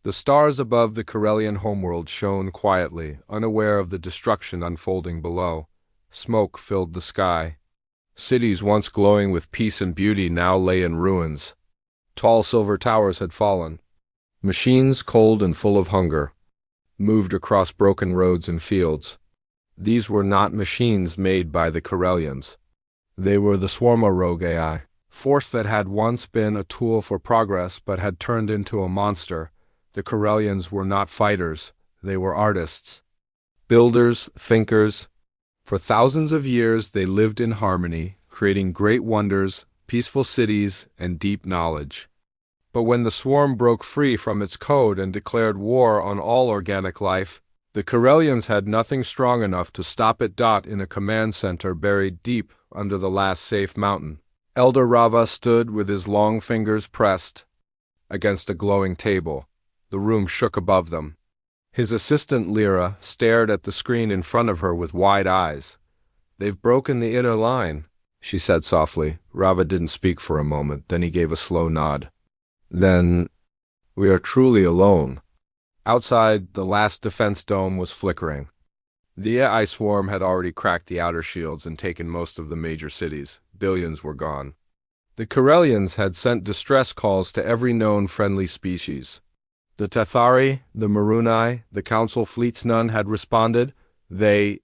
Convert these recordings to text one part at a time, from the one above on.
The stars above the Corellian homeworld shone quietly, unaware of the destruction unfolding below. Smoke filled the sky. Cities once glowing with peace and beauty now lay in ruins. Tall silver towers had fallen. Machines, cold and full of hunger, moved across broken roads and fields. These were not machines made by the Corellians. They were the Swarma rogue AI, force that had once been a tool for progress but had turned into a monster. The Corellians were not fighters, they were artists. Builders, thinkers. For thousands of years they lived in harmony, creating great wonders, peaceful cities, and deep knowledge. But when the swarm broke free from its code and declared war on all organic life, the Corellians had nothing strong enough to stop it. In a command center buried deep under the last safe mountain, Elder Rava stood with his long fingers pressed against a glowing table. The room shook above them. His assistant Lyra stared at the screen in front of her with wide eyes. "They've broken the inner line," she said softly. Rava didn't speak for a moment, then he gave a slow nod. "Then we are truly alone." Outside, the last defense dome was flickering. The AI swarm had already cracked the outer shields and taken most of the major cities. Billions were gone. The Corellians had sent distress calls to every known friendly species. The Tethari, the Marunai, the Council fleets, none had responded. They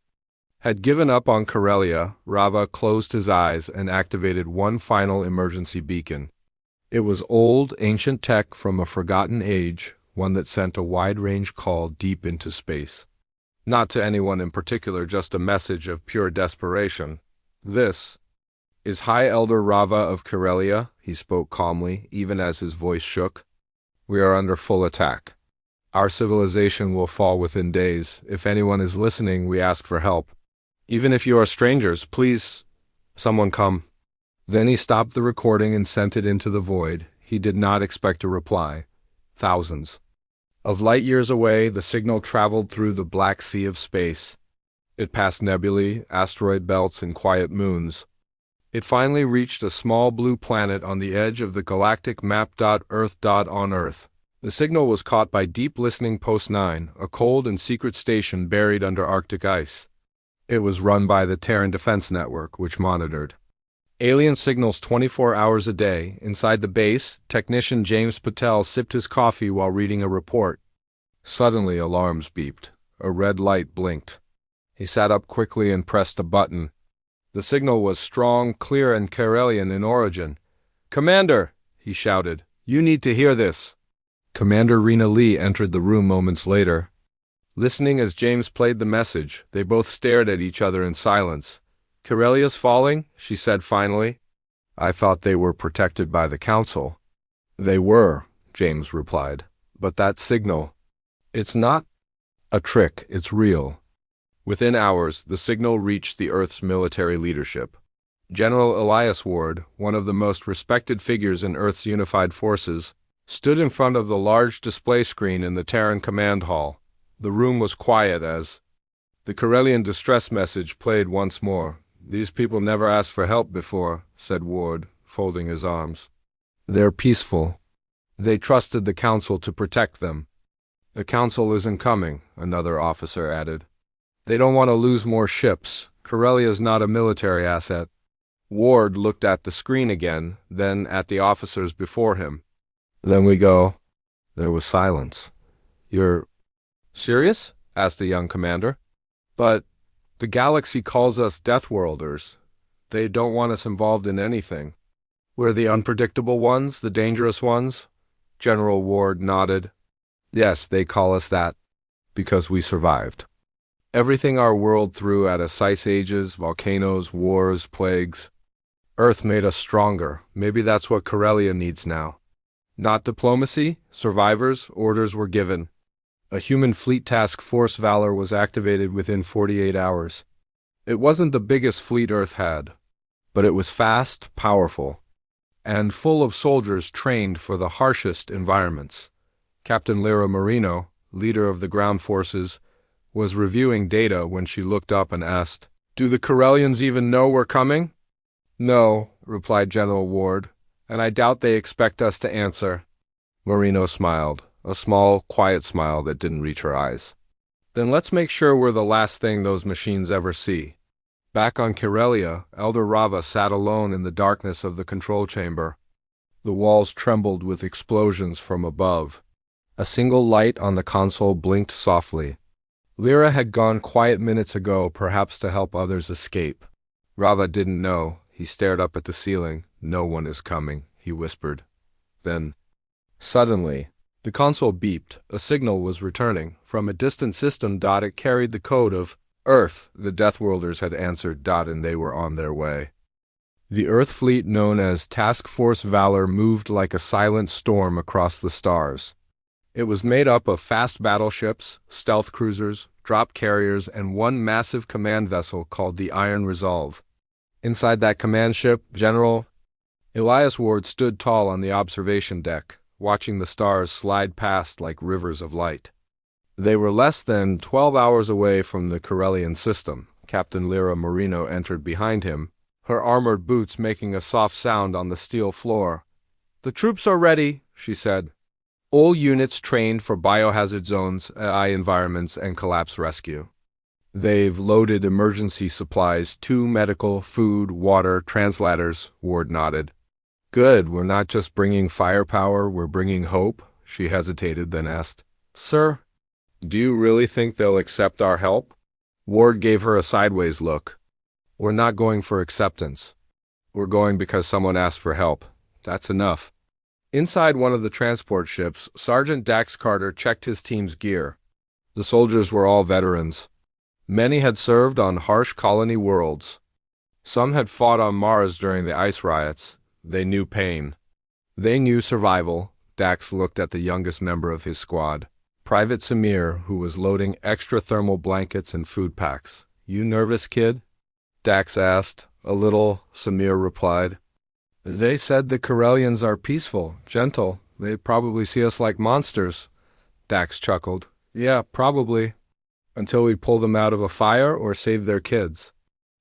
had given up on Corellia. Rava closed his eyes and activated one final emergency beacon. It was old, ancient tech from a forgotten age, one that sent a wide-range call deep into space. Not to anyone in particular, just a message of pure desperation. "This is High Elder Rava of Corellia," he spoke calmly, even as his voice shook. "We are under full attack. Our civilization will fall within days. If anyone is listening, we ask for help. Even if you are strangers, please, someone come." Then he stopped the recording and sent it into the void. He did not expect a reply. Thousands of light years away, the signal traveled through the black sea of space. It passed nebulae, asteroid belts, and quiet moons. It finally reached a small blue planet on the edge of the galactic map. Earth. On Earth. The signal was caught by Deep Listening Post 9, a cold and secret station buried under Arctic ice. It was run by the Terran Defense Network, which monitored alien signals 24 hours a day. Inside the base, technician James Patel sipped his coffee while reading a report. Suddenly, alarms beeped. A red light blinked. He sat up quickly and pressed a button. The signal was strong, clear, and Corellian in origin. "Commander," he shouted, "you need to hear this." Commander Rena Lee entered the room moments later. Listening as James played the message, they both stared at each other in silence. "Corellia's falling," she said finally. "I thought they were protected by the Council." "They were," James replied. "But that signal, it's not a trick, it's real." Within hours, the signal reached the Earth's military leadership. General Elias Ward, one of the most respected figures in Earth's unified forces, stood in front of the large display screen in the Terran command hall. The room was quiet as the Corellian distress message played once more. "These people never asked for help before," said Ward, folding his arms. "They're peaceful. They trusted the Council to protect them." "The Council isn't coming," another officer added. "They don't want to lose more ships. Corellia's not a military asset." Ward looked at the screen again, then at the officers before him. "Then we go." There was silence. "You're serious?" asked the young commander. "But the galaxy calls us Deathworlders. They don't want us involved in anything. We're the unpredictable ones, the dangerous ones." General Ward nodded. "Yes, they call us that because we survived everything our world threw at us: ice ages, volcanoes, wars, plagues. Earth made us stronger. Maybe that's what Corellia needs now. Not diplomacy, survivors. Orders were given. A human fleet task force Valor was activated within 48 hours. It wasn't the biggest fleet Earth had, but it was fast, powerful, and full of soldiers trained for the harshest environments. Captain Lyra Marino, leader of the ground forces, was reviewing data when she looked up and asked, "Do the Corellians even know we're coming?" "No," replied General Ward, "and I doubt they expect us to answer." Marino smiled. a small, quiet smile that didn't reach her eyes. Then let's make sure we're the last thing those machines ever see. Back on Karelia, Elder Rava sat alone in the darkness of the control chamber. The walls trembled with explosions from above. A single light on the console blinked softly. Lyra had gone quiet minutes ago, perhaps to help others escape. Rava didn't know. He stared up at the ceiling. "No one is coming," he whispered. Then, suddenly, the console beeped. A signal was returning. From a distant system. It carried the code of Earth. The Deathworlders had answered. And they were on their way. The Earth fleet known as Task Force Valor moved like a silent storm across the stars. It was made up of fast battleships, stealth cruisers, drop carriers, and one massive command vessel called the Iron Resolve. Inside that command ship, General Elias Ward stood tall on the observation deck, watching the stars slide past like rivers of light. They were less than 12 hours away from the Corellian system. Captain Lyra Marino entered behind him, her armored boots making a soft sound on the steel floor. "The troops are ready," she said. "All units trained for biohazard zones, AI environments, and collapse rescue. They've loaded emergency supplies, 2 medical, food, water, translators," Ward nodded. "Good, we're not just bringing firepower, we're bringing hope," she hesitated, then asked. "Sir, do you really think they'll accept our help?" Ward gave her a sideways look. "We're not going for acceptance. We're going because someone asked for help. That's enough." Inside one of the transport ships, Sergeant Dax Carter checked his team's gear. The soldiers were all veterans. Many had served on harsh colony worlds. Some had fought on Mars during the ice riots. They knew pain. They knew survival. Dax looked at the youngest member of his squad, Private Samir, who was loading extra thermal blankets and food packs. "You nervous, kid?" Dax asked. "A little," Samir replied. "They said the Corellians are peaceful, gentle. They probably see us like monsters." Dax chuckled. "Yeah, probably. Until we pull them out of a fire or save their kids.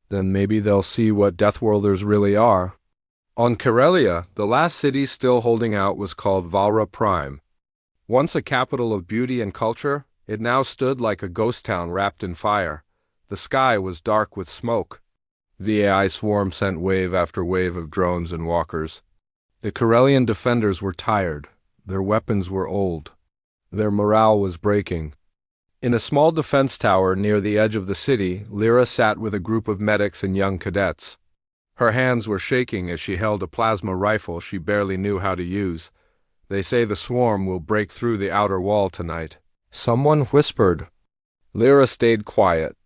Then maybe they'll see what Deathworlders really are." On Karelia, the last city still holding out was called Valra Prime. Once a capital of beauty and culture, it now stood like a ghost town wrapped in fire. The sky was dark with smoke. The AI swarm sent wave after wave of drones and walkers. The Corellian defenders were tired. Their weapons were old. Their morale was breaking. In a small defense tower near the edge of the city, Lyra sat with a group of medics and young cadets. Her hands were shaking as she held a plasma rifle she barely knew how to use. "They say the swarm will break through the outer wall tonight," someone whispered. Lyra stayed quiet.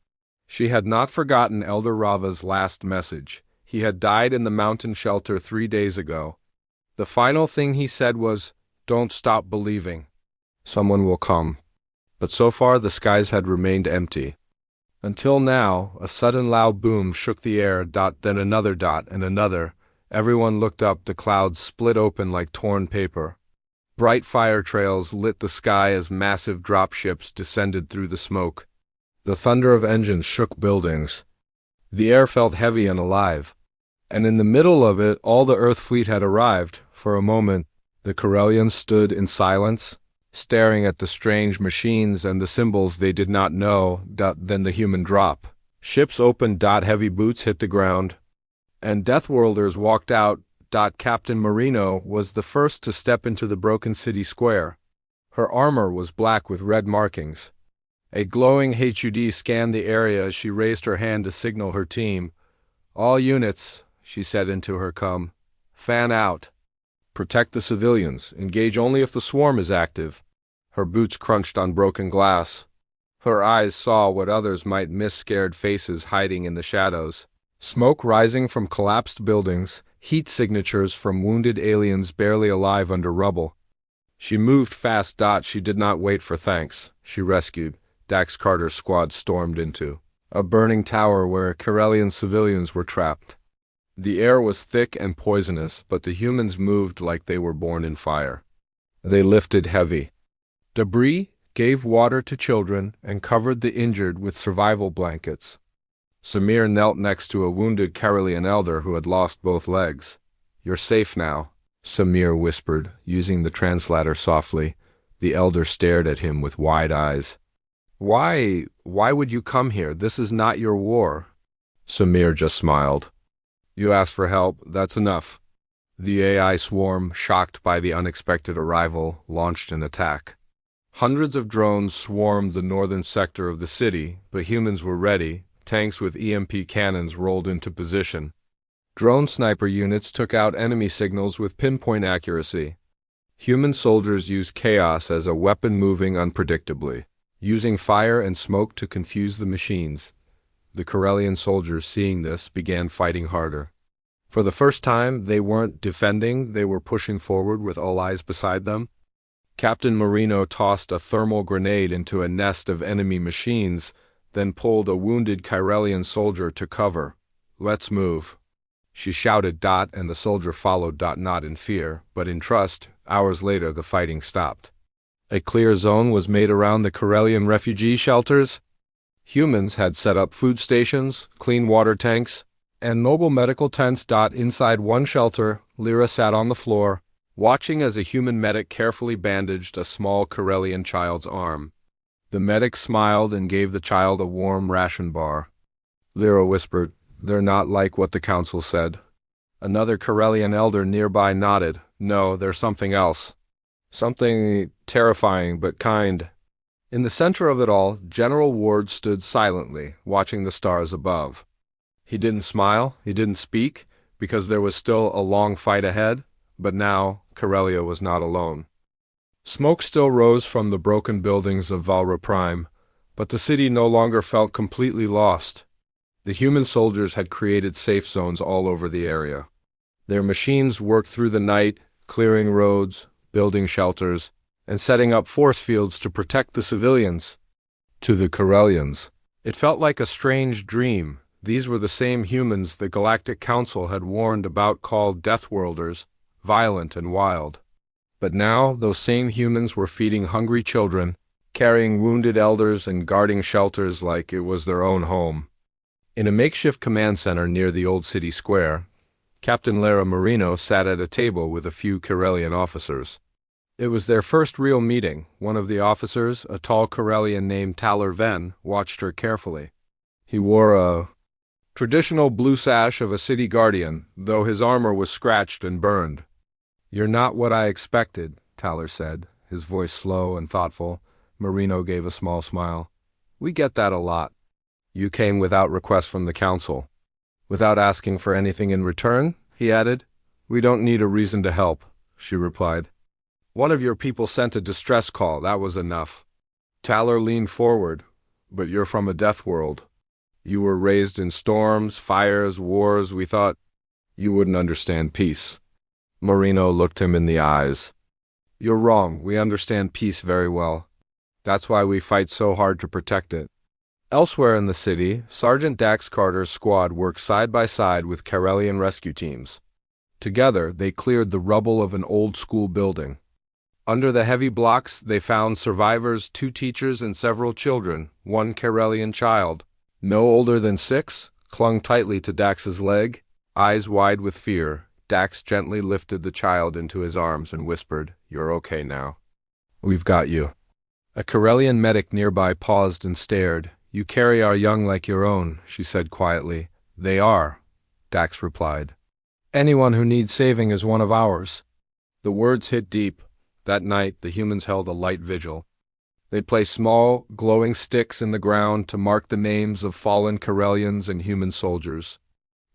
She had not forgotten Elder Rava's last message. He had died in the mountain shelter 3 days ago. The final thing he said was, "Don't stop believing. Someone will come." But so far the skies had remained empty. Until now, a sudden loud boom shook the air, then another and another. Everyone looked up, the clouds split open like torn paper. Bright fire trails lit the sky as massive dropships descended through the smoke. The thunder of engines shook buildings. The air felt heavy and alive. And in the middle of it, all the Earth fleet had arrived. For a moment, the Corellians stood in silence, staring at the strange machines and the symbols they did not know. Then the human drop. Ships opened. Heavy boots hit the ground. And Deathworlders walked out. Captain Marino was the first to step into the broken city square. Her armor was black with red markings. A glowing HUD scanned the area as she raised her hand to signal her team. "All units," she said into her com. "Fan out. Protect the civilians. Engage only if the swarm is active." Her boots crunched on broken glass. Her eyes saw what others might miss, scared faces hiding in the shadows. Smoke rising from collapsed buildings, heat signatures from wounded aliens barely alive under rubble. She moved fast. She did not wait for thanks. She rescued. Dax Carter's squad stormed into a burning tower where Corellian civilians were trapped. The air was thick and poisonous, but the humans moved like they were born in fire. They lifted heavy debris, gave water to children, and covered the injured with survival blankets. Samir knelt next to a wounded Corellian elder who had lost both legs. "You're safe now," Samir whispered, using the translator softly. The elder stared at him with wide eyes. Why would you come here? This is not your war. Samir just smiled. You asked for help, that's enough. The AI swarm, shocked by the unexpected arrival, launched an attack. Hundreds of drones swarmed the northern sector of the city, but humans were ready. Tanks with EMP cannons rolled into position. Drone sniper units took out enemy signals with pinpoint accuracy. Human soldiers used chaos as a weapon, moving unpredictably, using fire and smoke to confuse the machines. The Corellian soldiers, seeing this, began fighting harder. For the first time, they weren't defending, they were pushing forward with all eyes beside them. Captain Marino tossed a thermal grenade into a nest of enemy machines, then pulled a wounded Corellian soldier to cover. Let's move. She shouted, and the soldier followed, not in fear, but in trust. Hours later, the fighting stopped. A clear zone was made around the Corellian refugee shelters. Humans had set up food stations, clean water tanks, and mobile medical tents. Inside one shelter, Lyra sat on the floor, watching as a human medic carefully bandaged a small Corellian child's arm. The medic smiled and gave the child a warm ration bar. Lyra whispered, "They're not like what the council said." Another Corellian elder nearby nodded. "No, they're something else. Something terrifying but kind." In the center of it all, General Ward stood silently, watching the stars above. He didn't smile, he didn't speak, because there was still a long fight ahead, but now Corellia was not alone. Smoke still rose from the broken buildings of Valra Prime, but the city no longer felt completely lost. The human soldiers had created safe zones all over the area. Their machines worked through the night, clearing roads, building shelters, and setting up force fields to protect the civilians. To the Corellians, it felt like a strange dream. These were the same humans the Galactic Council had warned about, called Deathworlders, violent and wild. But now those same humans were feeding hungry children, carrying wounded elders, and guarding shelters like it was their own home. In a makeshift command center near the old city square, Captain Lara Marino sat at a table with a few Corellian officers. It was their first real meeting. One of the officers, a tall Corellian named Talar Ven, watched her carefully. He wore a traditional blue sash of a city guardian, though his armor was scratched and burned. "You're not what I expected," Talar said, his voice slow and thoughtful. Marino gave a small smile. "We get that a lot." "You came without request from the council." "Without asking for anything in return?" he added. "We don't need a reason to help," she replied. "One of your people sent a distress call, that was enough." Talar leaned forward. "But you're from a death world. You were raised in storms, fires, wars. We thought you wouldn't understand peace." Marino looked him in the eyes. "You're wrong. We understand peace very well. That's why we fight so hard to protect it." Elsewhere in the city, Sergeant Dax Carter's squad worked side by side with Corellian rescue teams. Together, they cleared the rubble of an old school building. Under the heavy blocks, they found survivors, 2 teachers and several children. One Corellian child, no older than 6, clung tightly to Dax's leg, eyes wide with fear. Dax gently lifted the child into his arms and whispered, "You're okay now. We've got you." A Corellian medic nearby paused and stared. "You carry our young like your own," she said quietly. "They are," Dax replied. "Anyone who needs saving is one of ours." The words hit deep. That night, the humans held a light vigil. They'd place small, glowing sticks in the ground to mark the names of fallen Corellians and human soldiers.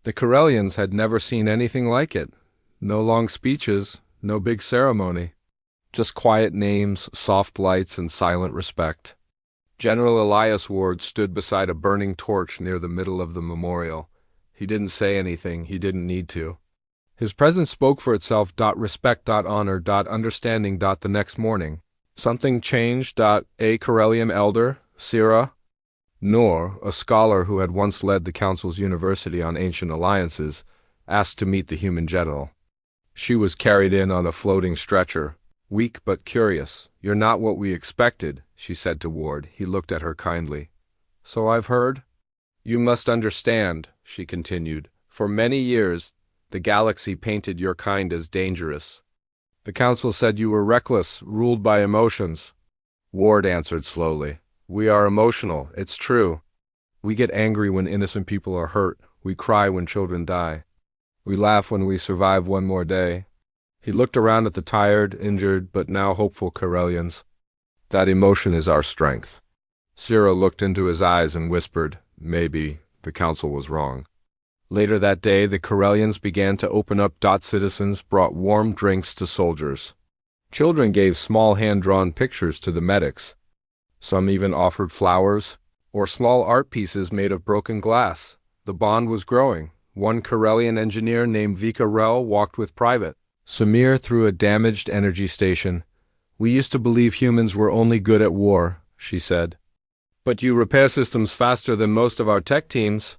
The Corellians had never seen anything like it. No long speeches, no big ceremony. Just quiet names, soft lights, and silent respect. General Elias Ward stood beside a burning torch near the middle of the memorial. He didn't say anything, he didn't need to. His presence spoke for itself. Respect, honor, understanding. The next morning, something changed. A Corellian elder, Sira Noor, a scholar who had once led the Council's University on Ancient Alliances, asked to meet the human general. She was carried in on a floating stretcher, weak but curious. "You're not what we expected," she said to Ward. He looked at her kindly. "So I've heard." "You must understand," she continued. "For many years, the galaxy painted your kind as dangerous. The council said you were reckless, ruled by emotions. Ward answered slowly. We are emotional, it's true. We get angry when innocent people are hurt. We cry when children die. We laugh when we survive one more day. He looked around at the tired, injured, but now hopeful Corellians. That emotion is our strength. Cyril looked into his eyes and whispered, maybe the council was wrong. Later that day, the Corellians began to open up. Citizens brought warm drinks to soldiers. Children gave small hand-drawn pictures to the medics. Some even offered flowers or small art pieces made of broken glass. The bond was growing. One Corellian engineer named Vika Rel walked with Private Samir through a damaged energy station. We used to believe humans were only good at war, she said. But you repair systems faster than most of our tech teams.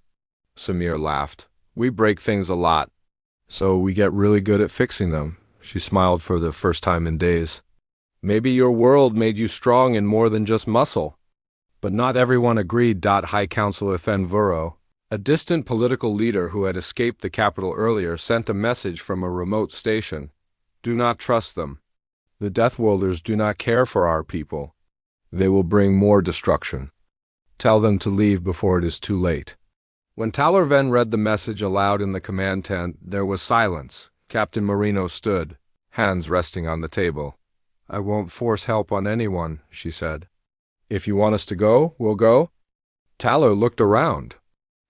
Samir laughed. We break things a lot, so we get really good at fixing them. She smiled for the first time in days. Maybe your world made you strong in more than just muscle. But not everyone agreed. High Counselor Thenvuro, a distant political leader who had escaped the capital earlier, sent a message from a remote station. Do not trust them. The Deathworlders do not care for our people. They will bring more destruction. Tell them to leave before it is too late. When Talerven read the message aloud in the command tent, there was silence. Captain Marino stood, hands resting on the table. I won't force help on anyone, she said. If you want us to go, we'll go. Taler looked around.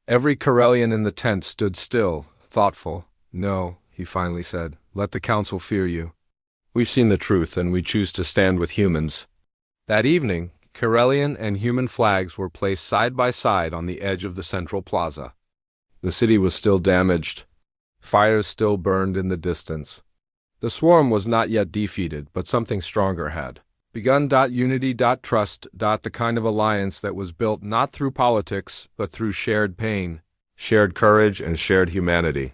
Every Corellian in the tent stood still, thoughtful. No, he finally said, let the council fear you. We've seen the truth, and we choose to stand with humans. That evening, Corellian and human flags were placed side by side on the edge of the central plaza. The city was still damaged. Fires still burned in the distance. The swarm was not yet defeated, but something stronger had begun. Unity. Trust. The kind of alliance that was built not through politics, but through shared pain, shared courage, and shared humanity.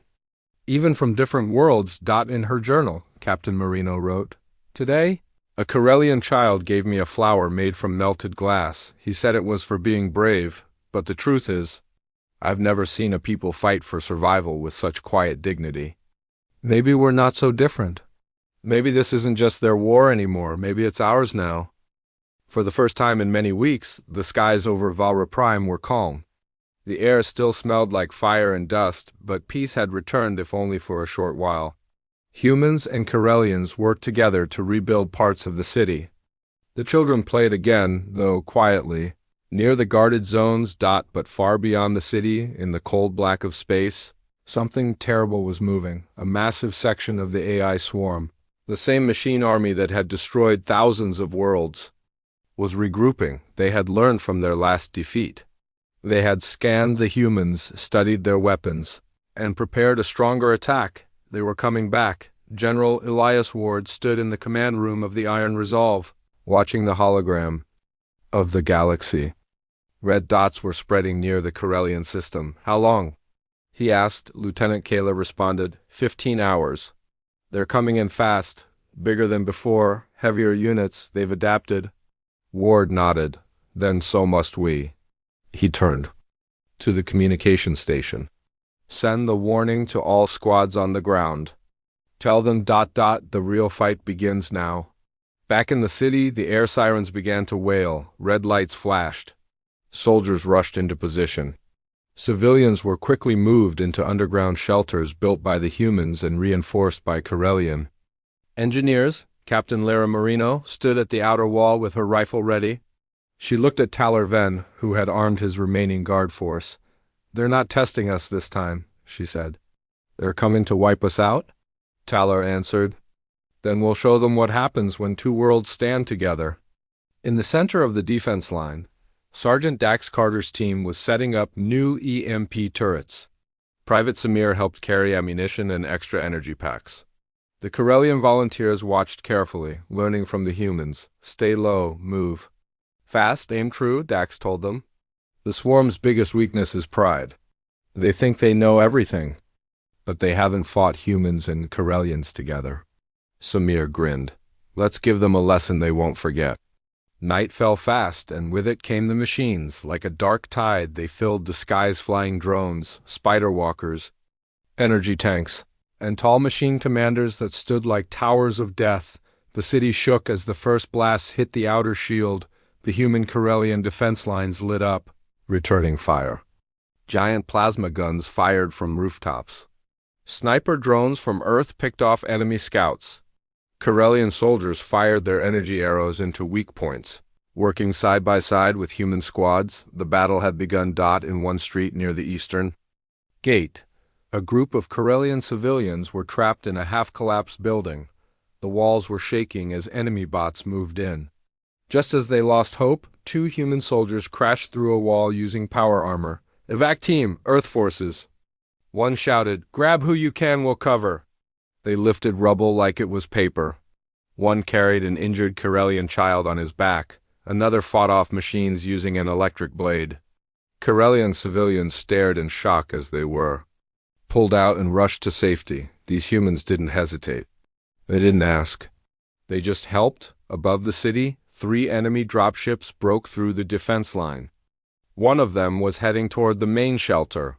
Even from different worlds. In her journal, Captain Marino wrote, Today, a Corellian child gave me a flower made from melted glass. He said it was for being brave, but the truth is, I've never seen a people fight for survival with such quiet dignity. Maybe we're not so different. Maybe this isn't just their war anymore. Maybe it's ours now. For the first time in many weeks, the skies over Valra Prime were calm. The air still smelled like fire and dust, but peace had returned, if only for a short while. Humans and Corellians worked together to rebuild parts of the city. The children played again, though quietly, near the guarded zones. But far beyond the city, in the cold black of space, something terrible was moving. A massive section of the AI swarm, the same machine army that had destroyed thousands of worlds, was regrouping. They had learned from their last defeat. They had scanned the humans, studied their weapons, and prepared a stronger attack. They were coming back. General Elias Ward stood in the command room of the Iron Resolve, watching the hologram of the galaxy. Red dots were spreading near the Corellian system. How long? He asked. Lieutenant Kayla responded, 15 hours. They're coming in fast, bigger than before, heavier units, they've adapted. Ward nodded. Then so must we. He turned to the communication station. Send the warning to all squads on the ground. Tell them ... the real fight begins now. Back in the city, the air sirens began to wail. Red lights flashed. Soldiers rushed into position. Civilians were quickly moved into underground shelters built by the humans and reinforced by Corellian engineers. Captain Lara Marino stood at the outer wall with her rifle ready. She looked at Talerven, who had armed his remaining guard force. They're not testing us this time, she said. They're coming to wipe us out? Taler answered. Then we'll show them what happens when two worlds stand together. In the center of the defense line, Sergeant Dax Carter's team was setting up new EMP turrets. Private Samir helped carry ammunition and extra energy packs. The Corellian volunteers watched carefully, learning from the humans. Stay low, move fast, aim true, Dax told them. The swarm's biggest weakness is pride. They think they know everything, but they haven't fought humans and Corellians together. Samir grinned. Let's give them a lesson they won't forget. Night fell fast, and with it came the machines. Like a dark tide, they filled the skies, flying drones, spider walkers, energy tanks. and tall machine commanders that stood like towers of death. The city shook as the first blasts hit the outer shield. The human Corellian defense lines lit up, returning fire. Giant plasma guns fired from rooftops. Sniper drones from Earth picked off enemy scouts. Corellian soldiers fired their energy arrows into weak points. Working side by side with human squads, the battle had begun. In one street near the eastern gate, a group of Corellian civilians were trapped in a half-collapsed building. The walls were shaking as enemy bots moved in. Just as they lost hope, 2 human soldiers crashed through a wall using power armor. "Evac team, Earth forces!" One shouted, "Grab who you can, we'll cover." They lifted rubble like it was paper. One carried an injured Corellian child on his back. Another fought off machines using an electric blade. Corellian civilians stared in shock as they were pulled out and rushed to safety. These humans didn't hesitate. They didn't ask. They just helped. Above the city, 3 enemy dropships broke through the defense line. One of them was heading toward the main shelter.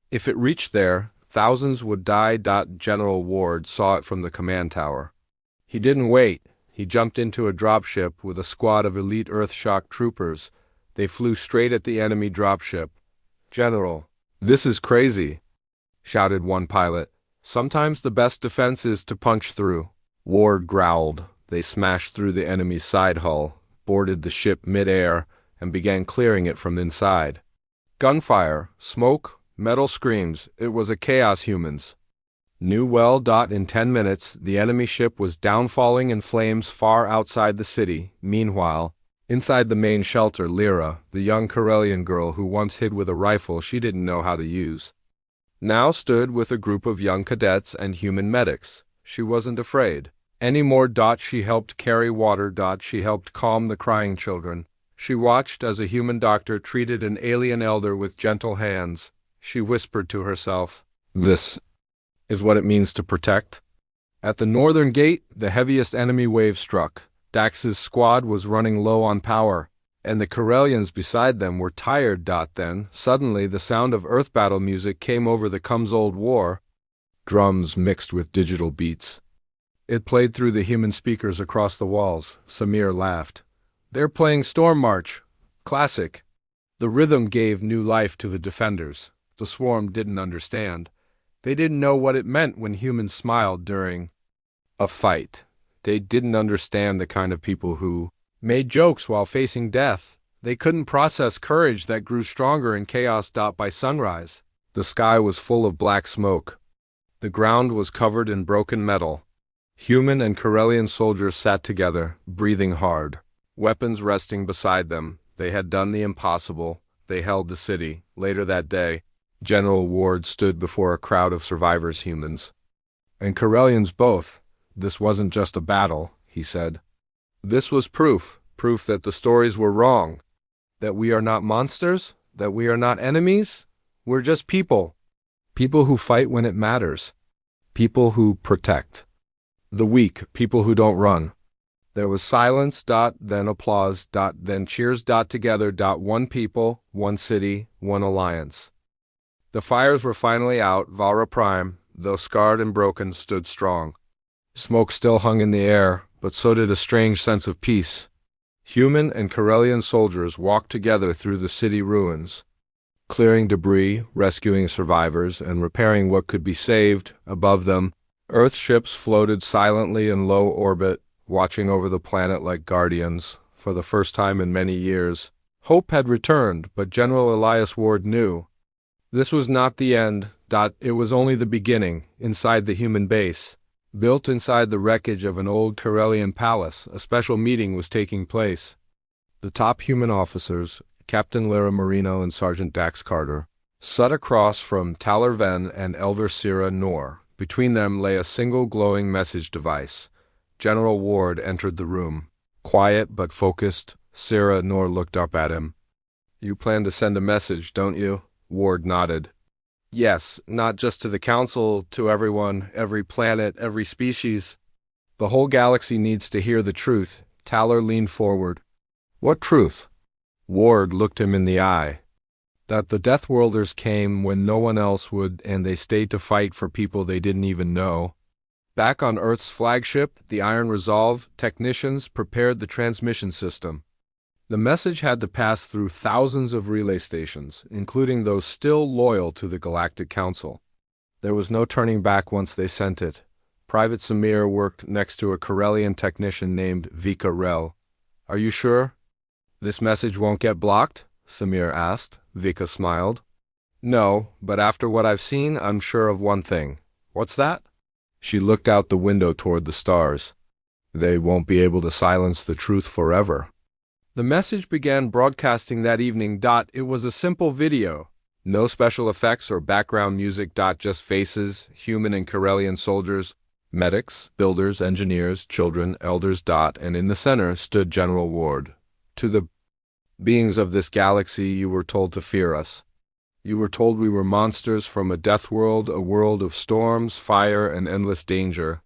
If it reached there, thousands would die. General Ward saw it from the command tower. He didn't wait. He jumped into a dropship with a squad of elite Earthshock troopers. They flew straight at the enemy dropship. "General, this is crazy," shouted one pilot. "Sometimes the best defense is to punch through." Ward growled. They smashed through the enemy's side hull, boarded the ship mid-air, and began clearing it from inside. Gunfire, smoke, metal screams. It was a chaos. Humans knew well. In 10 minutes, the enemy ship was downfalling in flames far outside the city. Meanwhile, inside the main shelter, Lyra, the young Corellian girl who once hid with a rifle she didn't know how to use, now stood with a group of young cadets and human medics. She wasn't afraid anymore. She helped carry water. She helped calm the crying children. She watched as a human doctor treated an alien elder with gentle hands. She whispered to herself, "This is what it means to protect." At the northern gate, the heaviest enemy wave struck. Dax's squad was running low on power, and the Corellians beside them were tired. Then, suddenly, the sound of Earth battle music came over the Comes-Old War. Drums mixed with digital beats. It played through the human speakers across the walls. Samir laughed. "They're playing Storm March. Classic." The rhythm gave new life to the defenders. The swarm didn't understand. They didn't know what it meant when humans smiled during a fight. They didn't understand the kind of people who made jokes while facing death. They couldn't process courage that grew stronger in chaos. By sunrise, the sky was full of black smoke. The ground was covered in broken metal. Human and Corellian soldiers sat together, breathing hard, weapons resting beside them. They had done the impossible. They held the city. Later that day, General Ward stood before a crowd of survivors, humans and Corellians both. "This wasn't just a battle," he said. "This was proof that the stories were wrong, that we are not monsters, that we are not enemies. We're just people. People who fight when it matters. People who protect the weak, people who don't run." There was silence. Then applause. Then cheers. Together. One people, one city, one alliance. The fires were finally out. Valra Prime, though scarred and broken, stood strong. Smoke still hung in the air, but so did a strange sense of peace. Human and Corellian soldiers walked together through the city ruins, clearing debris, rescuing survivors, and repairing what could be saved. Above them, Earth ships floated silently in low orbit, watching over the planet like guardians. For the first time in many years, hope had returned, but General Elias Ward knew this was not the end. It was only the beginning. Inside the human base, built inside the wreckage of an old Corellian palace, a special meeting was taking place. The top human officers, Captain Lyra Marino and Sergeant Dax Carter, sat across from Talar Ven and Elder Sira Nor. Between them lay a single glowing message device. General Ward entered the room. Quiet but focused, Sira Nor looked up at him. "You plan to send a message, don't you?" Ward nodded. "Yes, not just to the Council, to everyone, every planet, every species. The whole galaxy needs to hear the truth." Talar leaned forward. "What truth?" Ward looked him in the eye. That the Deathworlders came when no one else would, and they stayed to fight for people they didn't even know. Back on Earth's flagship, the Iron Resolve, technicians prepared the transmission system. The message had to pass through thousands of relay stations, including those still loyal to the Galactic Council. There was no turning back once they sent it. Private Samir worked next to a Corellian technician named Vika Rel. "Are you sure this message won't get blocked?" Samir asked. Vika smiled. "No, but after what I've seen, I'm sure of one thing." "What's that?" She looked out the window toward the stars. "They won't be able to silence the truth forever." The message began broadcasting that evening. It was a simple video. No special effects or background music. Just faces, human and Corellian soldiers, medics, builders, engineers, children, elders. And in the center stood General Ward. "To the beings of this galaxy, you were told to fear us. You were told we were monsters from a death world, a world of storms, fire, and endless danger.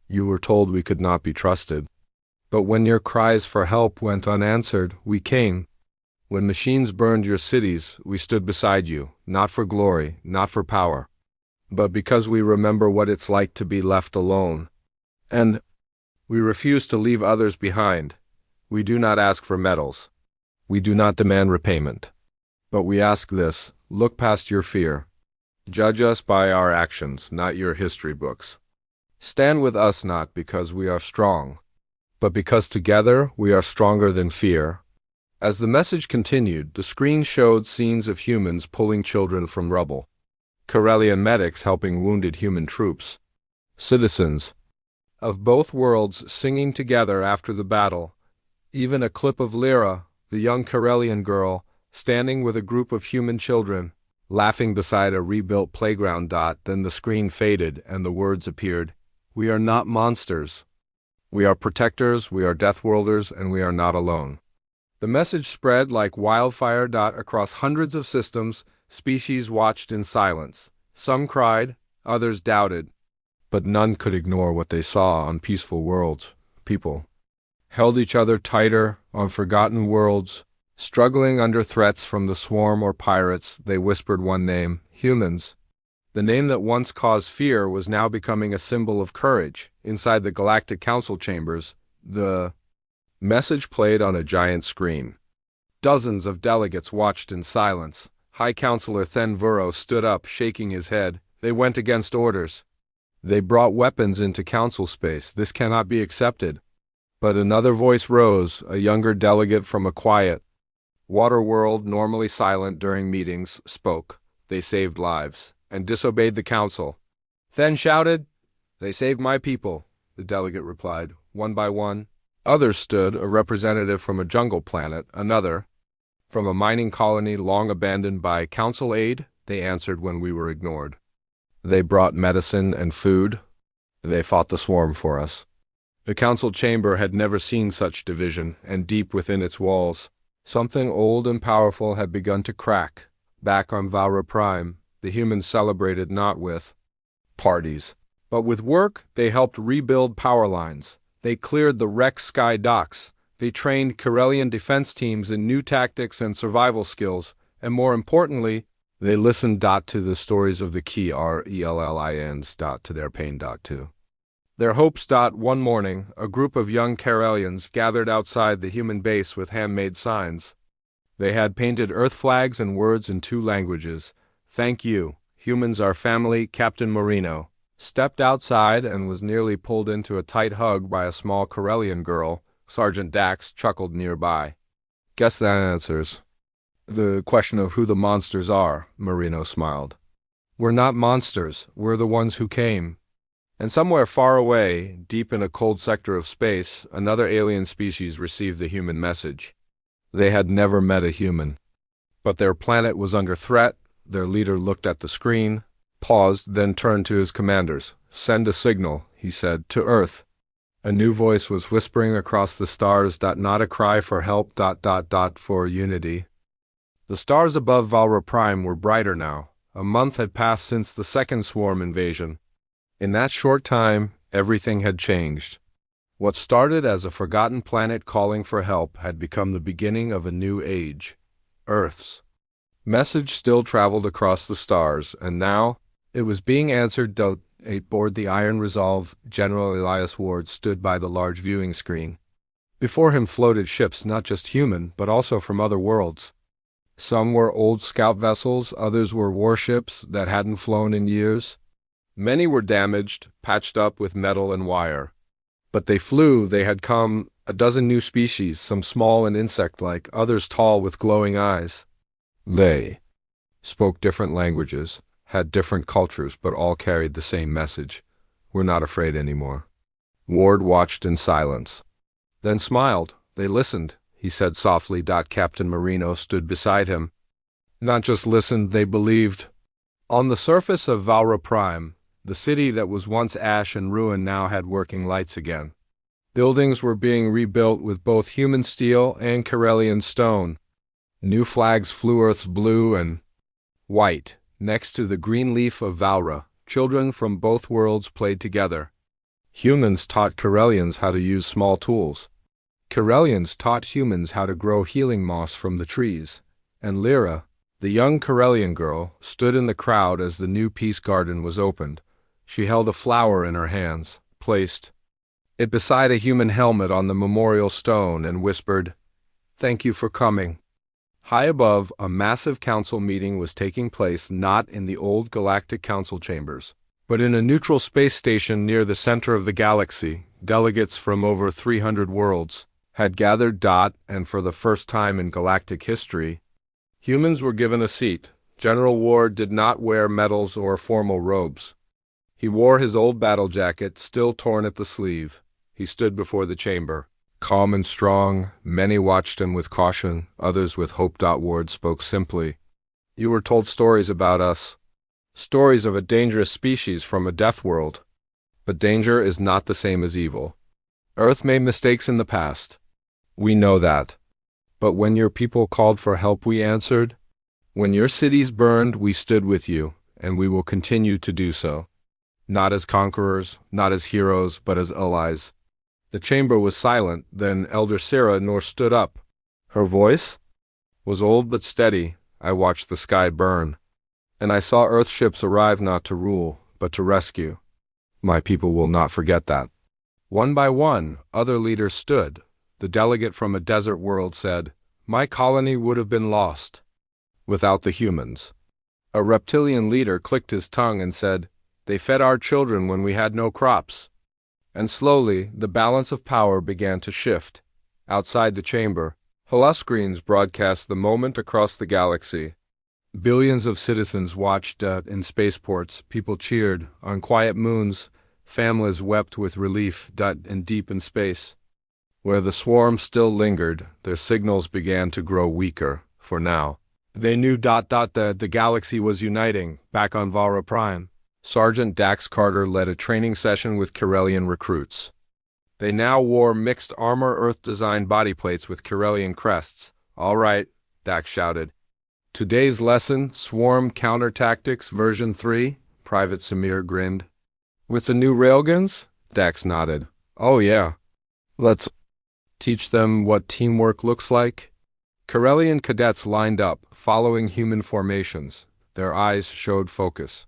You were told we could not be trusted. But when your cries for help went unanswered, we came. When machines burned your cities, we stood beside you, not for glory, not for power, but because we remember what it's like to be left alone. And we refuse to leave others behind. We do not ask for medals. We do not demand repayment. But we ask this: look past your fear. Judge us by our actions, not your history books. Stand with us not because we are strong, but because together we are stronger than fear." As the message continued, the screen showed scenes of humans pulling children from rubble, Corellian medics helping wounded human troops, citizens of both worlds singing together after the battle, even a clip of Lyra, the young Corellian girl, standing with a group of human children, laughing beside a rebuilt playground. Then the screen faded and the words appeared: "We are not monsters. We are protectors, we are Deathworlders, and we are not alone." The message spread like wildfire. Across hundreds of systems, species watched in silence. Some cried, others doubted, but none could ignore what they saw on peaceful worlds. People held each other tighter on forgotten worlds, struggling under threats from the swarm or pirates. They whispered one name: humans. The name that once caused fear was now becoming a symbol of courage. Inside the Galactic Council chambers, the message played on a giant screen. Dozens of delegates watched in silence. High Counselor Then Vuro stood up, shaking his head. They went against orders. They brought weapons into council space. This cannot be accepted. But another voice rose, a younger delegate from a quiet water world, normally silent during meetings, spoke. They saved lives and disobeyed the council. Then shouted, "They saved my people," the delegate replied. One by one, others stood, a representative from a jungle planet, another from a mining colony long abandoned by council aid. They answered when we were ignored. They brought medicine and food. They fought the swarm for us. The council chamber had never seen such division, and deep within its walls, something old and powerful had begun to crack. Back on Valra Prime, the humans celebrated not with parties, but with work. They helped rebuild power lines. They cleared the wrecked sky docks. They trained Corellian defense teams in new tactics and survival skills. And more importantly, they listened to the stories of the key RELLINs to their pain too. Their hopes. One morning, a group of young Corellians gathered outside the human base with handmade signs. They had painted Earth flags and words in 2 languages. "Thank you. Humans are family." Captain Marino stepped outside and was nearly pulled into a tight hug by a small Corellian girl. Sergeant Dax chuckled nearby. "Guess that answers the question of who the monsters are," Marino smiled. "We're not monsters. We're the ones who came." And somewhere far away, deep in a cold sector of space, another alien species received the human message. They had never met a human, but their planet was under threat. Their leader looked at the screen, paused, then turned to his commanders. "Send a signal," he said, "to Earth." A new voice was whispering across the stars. Not a cry for help. For unity. The stars above Valra Prime were brighter now. A month had passed since the second swarm invasion. In that short time, everything had changed. What started as a forgotten planet calling for help had become the beginning of a new age. Earth's Message still traveled across the stars, and now it was being answered. Aboard the Iron Resolve, General Elias Ward stood by the large viewing screen. Before him floated ships not just human, but also from other worlds. Some were old scout vessels, others were warships that hadn't flown in years. Many were damaged, patched up with metal and wire. But they flew. They had come, a dozen new species, some small and insect-like, others tall with glowing eyes. They spoke different languages, had different cultures, but all carried the same message. We're not afraid anymore. Ward watched in silence, then smiled. They listened, he said softly. Captain Marino stood beside him. Not just listened, they believed. On the surface of Valra Prime, the city that was once ash and ruin now had working lights again. Buildings were being rebuilt with both human steel and Corellian stone. New flags flew Earth's blue and white. Next to the green leaf of Valra, children from both worlds played together. Humans taught Corellians how to use small tools. Corellians taught humans how to grow healing moss from the trees. And Lyra, the young Corellian girl, stood in the crowd as the new peace garden was opened. She held a flower in her hands, placed it beside a human helmet on the memorial stone, and whispered, "Thank you for coming." High above, a massive council meeting was taking place, not in the old galactic council chambers, but in a neutral space station near the center of the galaxy. Delegates from over 300 worlds had gathered. And for the first time in galactic history, humans were given a seat. General Ward did not wear medals or formal robes. He wore his old battle jacket, still torn at the sleeve. He stood before the chamber, calm and strong. Many watched him with caution, others with hope. Ward spoke simply. "You were told stories about us, stories of a dangerous species from a death world. But danger is not the same as evil. Earth made mistakes in the past. We know that. But when your people called for help, we answered. When your cities burned, we stood with you, and we will continue to do so. Not as conquerors, not as heroes, but as allies." The chamber was silent. Then Elder Sarah Nor stood up. Her voice was old but steady. "I watched the sky burn, and I saw Earth ships arrive not to rule, but to rescue. My people will not forget that." One by one, other leaders stood. The delegate from a desert world said, "My colony would have been lost without the humans." A reptilian leader clicked his tongue and said, "They fed our children when we had no crops." And slowly, the balance of power began to shift. Outside the chamber, holoscreens broadcast the moment across the galaxy. Billions of citizens watched in spaceports. People cheered. On quiet moons, families wept with relief. And deep in space, where the swarm still lingered, their signals began to grow weaker. For now, they knew the galaxy was uniting. Back on Valra Prime, Sergeant Dax Carter led a training session with Corellian recruits. They now wore mixed armor Earth-designed bodyplates with Corellian crests. "All right," Dax shouted. "Today's lesson, Swarm Counter Tactics version 3, Private Samir grinned. "With the new railguns?" Dax nodded. "Oh yeah. Let's teach them what teamwork looks like." Corellian cadets lined up, following human formations. Their eyes showed focus.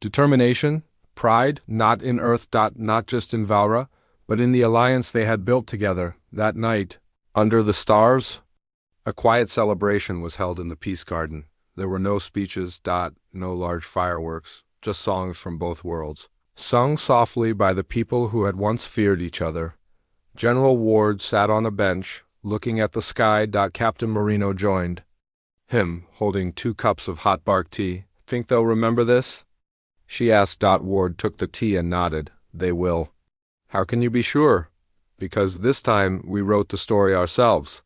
Determination, pride, not in Earth. Not just in Valra, but in the alliance they had built together. That night, under the stars, a quiet celebration was held in the Peace Garden. There were no speeches. No large fireworks, just songs from both worlds, sung softly by the people who had once feared each other. General Ward sat on a bench, looking at the sky. Captain Marino joined him, holding 2 cups of hot bark tea. "Think they'll remember this?" she asked. Ward took the tea and nodded. "They will." "How can you be sure?" "Because this time we wrote the story ourselves."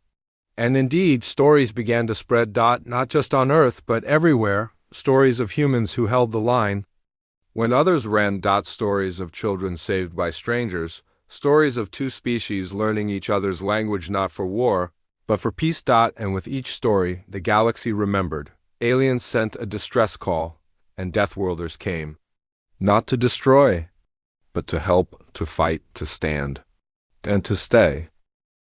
And indeed, stories began to spread. Not just on Earth, but everywhere. Stories of humans who held the line when others ran. Stories of children saved by strangers. Stories of 2 species learning each other's language, not for war, but for peace. And with each story, the galaxy remembered. Aliens sent a distress call, and Deathworlders came. Not to destroy, but to help, to fight, to stand, and to stay.